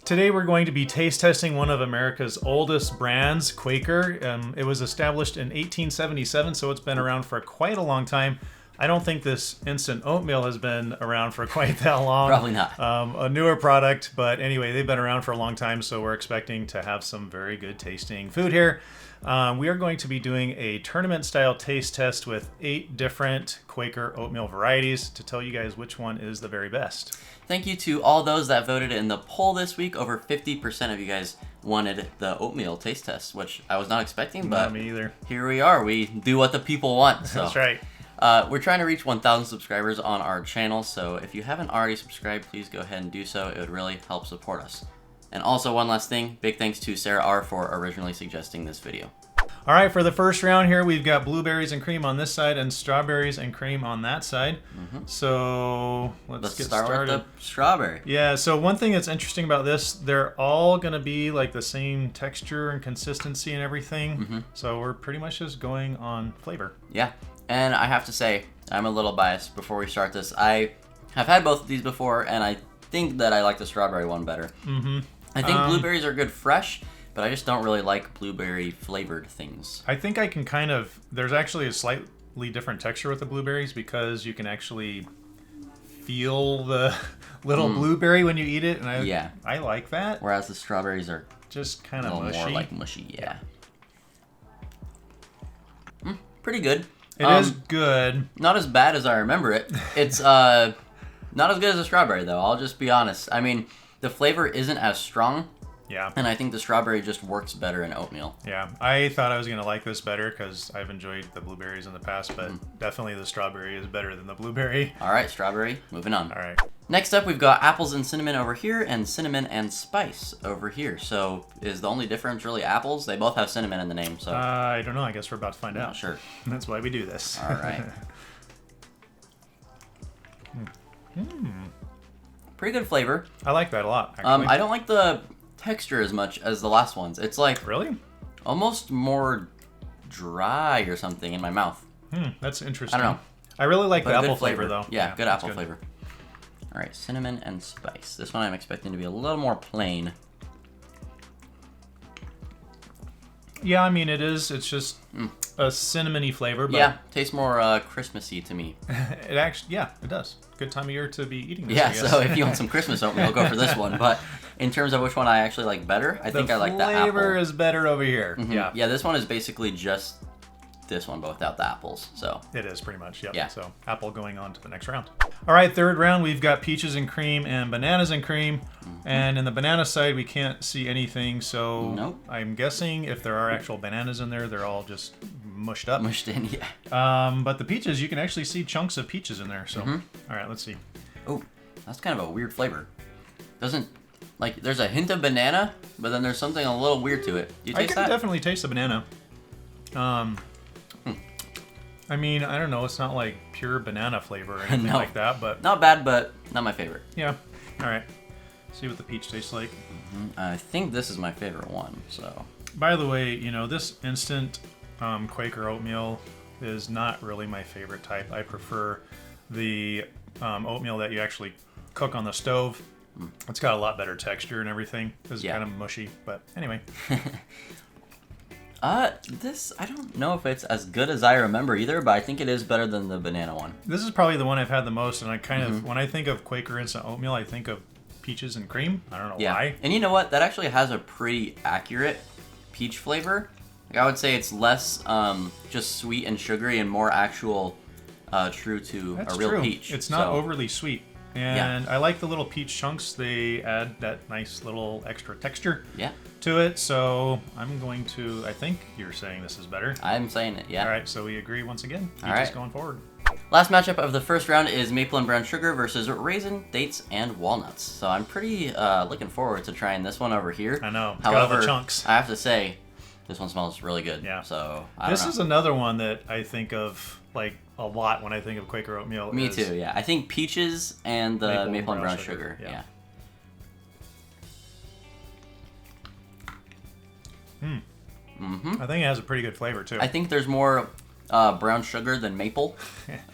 Today we're going to be taste testing one of America's oldest brands, Quaker. It was established in 1877, so it's been around for quite a long time. I don't think this instant oatmeal has been around for quite that long. Probably not. A newer product, but anyway, they've been around for a long time, so we're expecting to have some very good tasting food here. We are going to be doing a tournament-style taste test with 8 different Quaker oatmeal varieties to tell you guys which one is the very best. Thank you to all those that voted in the poll this week. Over 50% of you guys wanted the oatmeal taste test, which I was not expecting, but not me either. Here we are. We do what the people want. So. That's right. We're trying to reach 1,000 subscribers on our channel, so if you haven't already subscribed, please go ahead and do so. It would really help support us. And also, one last thing, big thanks to Sarah R. for originally suggesting this video. All right, for the first round here, we've got blueberries and cream on this side and strawberries and cream on that side. So let's get start started. with the strawberry. Yeah, so one thing that's interesting about this, they're all going to be like the same texture and consistency and everything. So we're pretty much just going on flavor. Yeah, and I have to say, I'm a little biased before we start this. I have had both of these before, and I think that I like the strawberry one better. I think blueberries are good fresh, but I just don't really like blueberry flavored things. I think I can kind of, there's actually a slightly different texture with the blueberries because you can actually feel the little blueberry when you eat it, and I like that. Whereas the strawberries are just kind of mushy. More like mushy, yeah. Pretty good. It is good. Not as bad as I remember it. It's not as good as a strawberry, though. I'll just be honest. I mean, the flavor isn't as strong. Yeah. And I think the strawberry just works better in oatmeal. Yeah. I thought I was going to like this better because I've enjoyed the blueberries in the past, but definitely the strawberry is better than the blueberry. All right, strawberry. Moving on. All right. Next up, we've got apples and cinnamon over here and cinnamon and spice over here. So is the only difference really apples? They both have cinnamon in the name, so. I don't know. I guess we're about to find out. Not sure. That's why we do this. All right. Pretty good flavor. I like that a lot, actually. I don't like the texture as much as the last ones. It's like really almost more dry or something in my mouth. That's interesting. I don't know. I really like But the a good apple flavor, though. Yeah, good apple flavor. All right, cinnamon and spice. This one I'm expecting to be a little more plain. Yeah, I mean, it is. It's just a cinnamony flavor. But yeah, tastes more Christmassy to me. It actually, yeah, it does. Good time of year to be eating this, Yeah, I guess. so if you want some Christmas oatmeal, go for this one. But in terms of which one I actually like better, I think I like the apple. The flavor is better over here. Yeah, this one is basically just this one, but without the apples. So it is pretty much, yep. Yeah. So apple going on to the next round. All right, third round, we've got peaches and cream and bananas and cream. And in the banana side, we can't see anything. So Nope. I'm guessing if there are actual bananas in there, they're all just mushed up. mushed in, yeah. But the peaches, you can actually see chunks of peaches in there. So, all right, let's see. Oh, that's kind of a weird flavor. Doesn't, like, there's a hint of banana, but then there's something a little weird to it. Do you taste I can that? definitely taste the banana. I mean, I don't know. It's not like pure banana flavor or anything No. like that, but Not bad, but not my favorite. yeah. All right. See what the peach tastes like. I think this is my favorite one, so. By the way, you know, this instant Quaker oatmeal is not really my favorite type. I prefer the oatmeal that you actually cook on the stove. It's got a lot better texture and everything. It's kind of mushy, but anyway. This, I don't know if it's as good as I remember either, but I think it is better than the banana one. This is probably the one I've had the most, and I kind of, when I think of Quaker instant oatmeal, I think of peaches and cream. I don't know why. And you know what? That actually has a pretty accurate peach flavor. Like, I would say it's less just sweet and sugary and more actual true to That's a real true. peach. It's not overly sweet. And I like the little peach chunks. They add that nice little extra texture to it. So I'm going to, I think you're saying this is better. I'm saying it, yeah. All right, so we agree once again. All right. Going forward. Last matchup of the first round is maple and brown sugar versus raisin, dates, and walnuts. So I'm pretty looking forward to trying this one over here. I know. However, got all the chunks. I have to say, this one smells really good. Yeah. So I don't This know. is another one that I think of like a lot when I think of Quaker oatmeal. Me too, yeah. I think peaches and the maple and brown sugar. Yeah. I think it has a pretty good flavor too. I think there's more brown sugar than maple,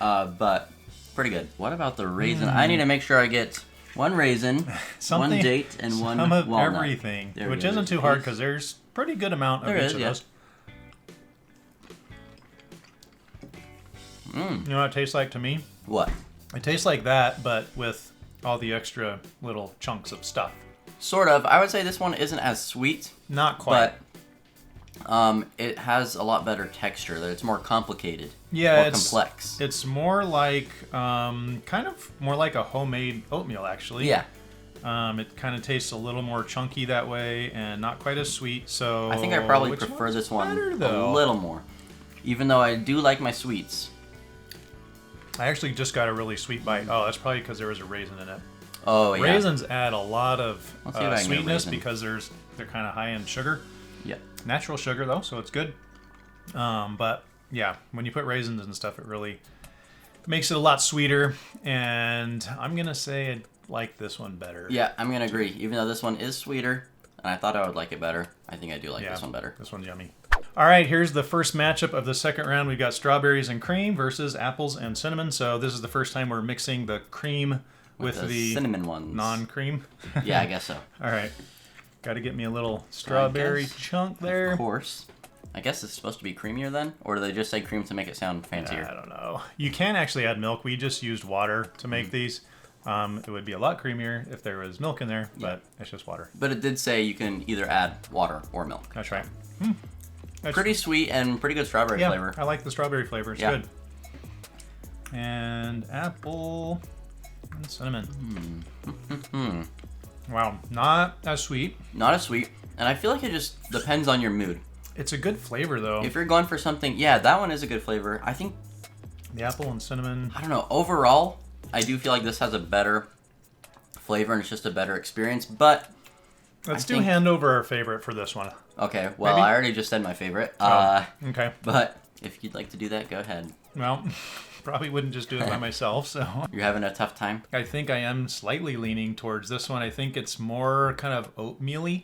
but pretty good. What about the raisin? I need to make sure I get One raisin, one date, and one some of walnut. everything, There we which go. isn't too hard because there's pretty good amount of There each is, of yeah. those. Mm. You know what it tastes like to me? What? It tastes like that, but with all the extra little chunks of stuff. Sort of. I would say this one isn't as sweet, Not quite. but it has a lot better texture. That it's more complicated. Yeah, more it's complex. It's more like kind of more like a homemade oatmeal, actually. Yeah. It kind of tastes a little more chunky that way, and not quite as sweet. So I think I probably which prefer one's this one better, a though? little more, even though I do like my sweets. I actually just got a really sweet bite. Oh, that's probably because there was a raisin in it. Oh yeah. Raisins add a lot of Let's see if I can get a sweetness raisin. because they're kind of high in sugar. Yep. Natural sugar though, so it's good. But yeah, when you put raisins and stuff, it really makes it a lot sweeter. And I'm gonna say I like this one better. Yeah, I'm gonna agree. Even though this one is sweeter, and I thought I would like it better, I think I do like this one better. This one's yummy. All right, here's the first matchup of the second round. We've got strawberries and cream versus apples and cinnamon. So this is the first time we're mixing the cream with the cinnamon ones. non-cream. Yeah, I guess so. All right, got to get me a little strawberry chunk there. Of course. I guess it's supposed to be creamier then, or do they just say cream to make it sound fancier? I don't know. You can actually add milk. We just used water to make these. It would be a lot creamier if there was milk in there, but it's just water. But it did say you can either add water or milk. That's right. That's Pretty sweet and pretty good strawberry flavor. I like the strawberry flavor. It's Yeah. good. And apple and cinnamon. Wow, not as sweet. Not as sweet, and I feel like it just depends on your mood. It's a good flavor though. If you're going for something, yeah, that one is a good flavor. I think, The apple and cinnamon. I don't know, overall, I do feel like this has a better flavor and it's just a better experience, but Let's I do think- hand over our favorite for this one. okay, well, Maybe? I already just said my favorite. Okay. But if you'd like to do that, go ahead. Well, probably wouldn't just do it by myself, so. You're having a tough time? I think I am slightly leaning towards this one. I think it's more kind of oatmeal-y,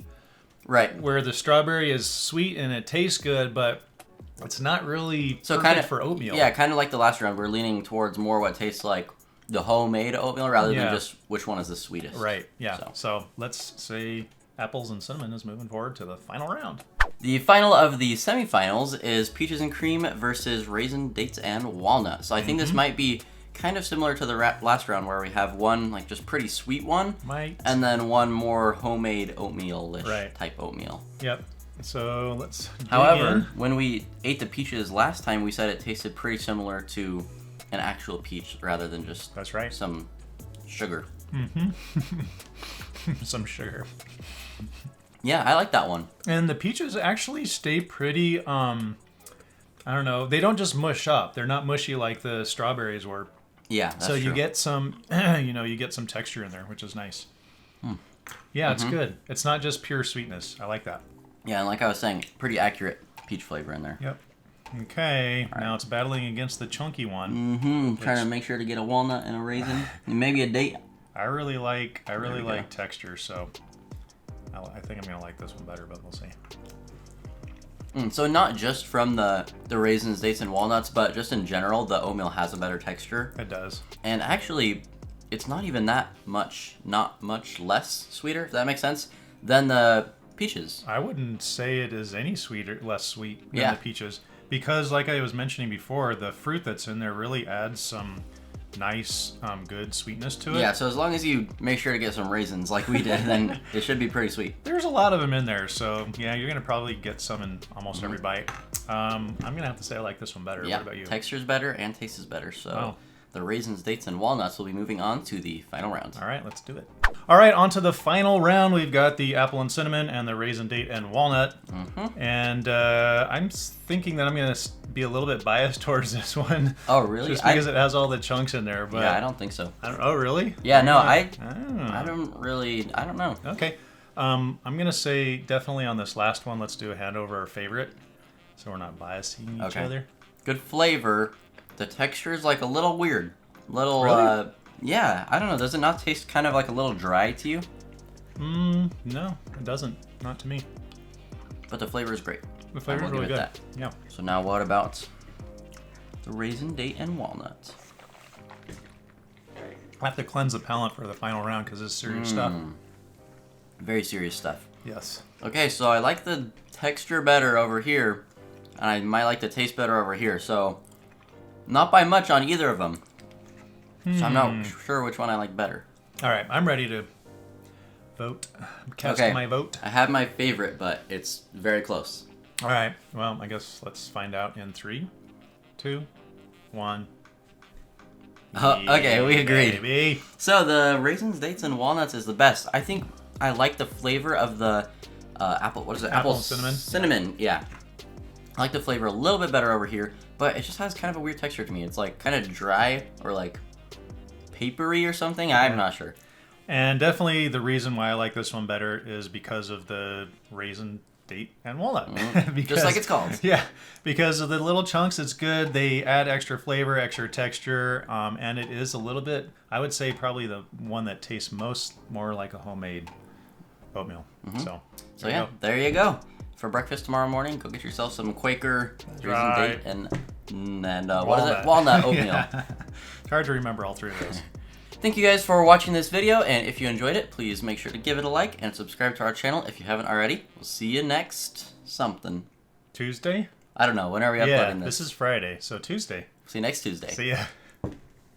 Right. where the strawberry is sweet and it tastes good, but it's not really So perfect kind of for oatmeal. Yeah, kind of like the last round. We're leaning towards more what tastes like the homemade oatmeal rather Yeah. than just which one is the sweetest. Right, yeah. So. So let's say apples and cinnamon is moving forward to the final round. The final of the semifinals is peaches and cream versus raisin, dates, and walnut. So I think this might be kind of similar to the last round where we have one like just pretty sweet one, Might. and then one more homemade oatmeal-ish Right. type oatmeal. Yep. So let's dig However, in. when we ate the peaches last time, we said it tasted pretty similar to an actual peach rather than just That's right. some sugar. Some sugar. Yeah, I like that one. And the peaches actually stay pretty, I don't know, they don't just mush up. They're not mushy like the strawberries were. Yeah, that's So you true. get some, you get some texture in there, which is nice. Yeah, it's good. It's not just pure sweetness. I like that. Yeah, and like I was saying, pretty accurate peach flavor in there. Yep. Okay, now it's battling against the chunky one. Mm-hmm. Trying to make sure to get a walnut and a raisin, and maybe a date. I really like we go. texture, so I think I'm gonna like this one better, but we'll see. So not just from the raisins, dates, and walnuts, but just in general, the oatmeal has a better texture. It does. And actually, it's not even that much, not much less sweeter, if that makes sense, than the peaches. I wouldn't say it is any sweeter, less sweet than Yeah. the peaches, because like I was mentioning before, the fruit that's in there really adds some nice, good sweetness to it. Yeah, so as long as you make sure to get some raisins like we did, then it should be pretty sweet. There's a lot of them in there, so yeah, you're gonna probably get some in almost every bite. I'm gonna have to say I like this one better. Yeah, What about you? texture's better and taste is better, so Oh. the raisins, dates, and walnuts will be moving on to the final round. All right, let's do it. All right, on to the final round. We've got the apple and cinnamon and the raisin, date, and walnut. And I'm thinking that I'm going to be a little bit biased towards this one. Oh, really? Just because it has all the chunks in there. But Yeah, I don't think so. Oh, really? Yeah, no, I Oh. don't know. Okay. I'm going to say definitely on this last one, let's do a hand over our favorite. So we're not biasing each Okay. other. Good flavor. The texture is like a little weird. Little, Really? yeah, I don't know. Does it not taste kind of like a little dry to you? No, it doesn't. Not to me. But the flavor is great. The flavor's will give really it good. that. Yeah. So now what about the raisin, date, and walnut? I have to cleanse the palate for the final round because it's serious stuff. Very serious stuff. Yes. Okay, so I like the texture better over here, and I might like the taste better over here. So, not by much on either of them. So I'm not sure which one I like better. All right, I'm ready to vote. Cast my vote. I have my favorite, but it's very close. All right. Well, I guess let's find out in 3, 2, 1. Okay, we agreed. Baby. So the raisins, dates, and walnuts is the best. I think I like the flavor of the apple. What is it? Apple and cinnamon. Cinnamon, yeah. I like the flavor a little bit better over here, but it just has kind of a weird texture to me. It's like kind of dry or like papery or something. I'm not sure. And definitely the reason why I like this one better is because of the raisin, date, and walnut. Because, just like it's called. Yeah, because of the little chunks, it's good. They add extra flavor, extra texture, and it is a little bit, I would say probably the one that tastes more like a homemade oatmeal. So yeah, there you go. For breakfast tomorrow morning, go get yourself some Quaker raisin, date, and what is it? Walnut oatmeal. Yeah. It's hard to remember all three of those. Thank you guys for watching this video, and if you enjoyed it, please make sure to give it a like and subscribe to our channel if you haven't already. We'll see you next something. Tuesday? I don't know. When are we uploading this? This is Friday, so Tuesday. See you next Tuesday. See ya.